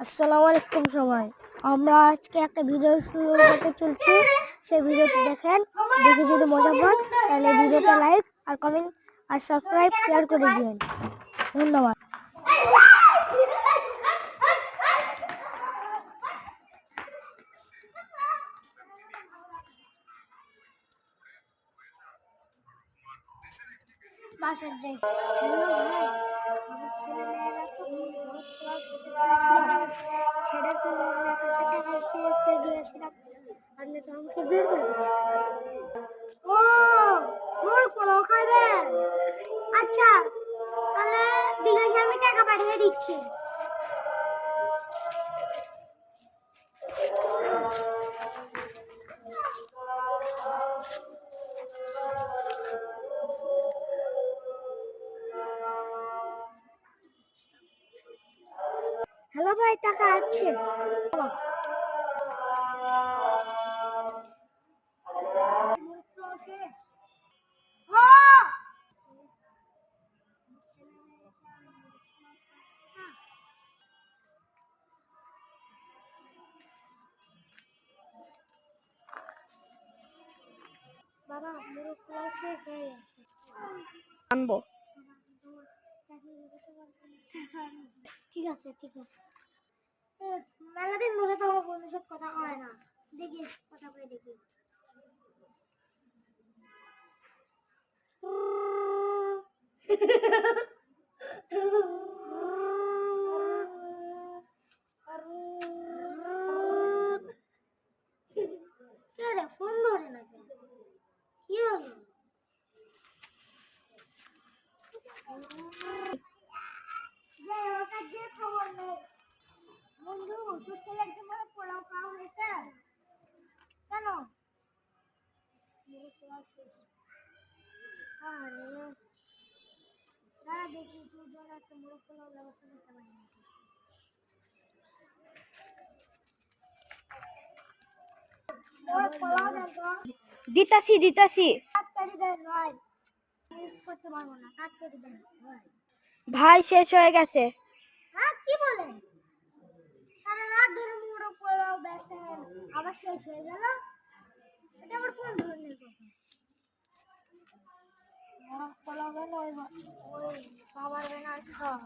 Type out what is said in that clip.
আসসালামু আলাইকুম সবাই। আমরা আজকে একটা ভিডিও শুরু করতে চলছি। সেই ভিডিওটি দেখেন, দেখে যদি মজা পান তাহলে ভিডিওটা লাইক আর কমেন্ট আর সাবস্ক্রাইব শেয়ার করে দিন। ধন্যবাদ। বাসার যাই সেটার জন্য দিয়েছিলাম। আপনি তো আমাকে বের করে দিলেন। ও মোর পোলাও খাবেন? আচ্ছা, তাহলে বিকাশে আমি টাকা পাঠিয়ে দিচ্ছি। হ্যালো ভাই, টাকা আছে? বাবা, মোর ক্লাস শেষ হয়ে গেছে। আনবো। ঠিক আছে, ঠিক আছে। মেলাদিন ধরে তো আমার বন্ধুর সাথে কথা হয় না। দেখি কথা বলে দেখি। ফোন ধরে না কেন? কি হলো? যে খবর নেই বন্ধু, তোর ছেলের জীবনে পোলাও খাওয়া হয়েছে কেন? দাঁড়া দেখি তোর জন্য একটা মোরগ পোলাও ব্যবস্থা করতে পারি। দিতাছি দিতাছি। তাড়াতাড়ি দেন ভাই, ইউজ করতে পারবো না। তাড়াতাড়ি দেন ভাই, শেষ হয়ে গেছে। হ্যাঁ, কি বলেন? সারা রাত ধরে মোরগ পোলাও বেচেন, আবার শেষ হয়ে গেল? এটা আবার কোন ধরনের কথা? মোরগ পোলাও গেল ওই খাবার বেনা খাওয়া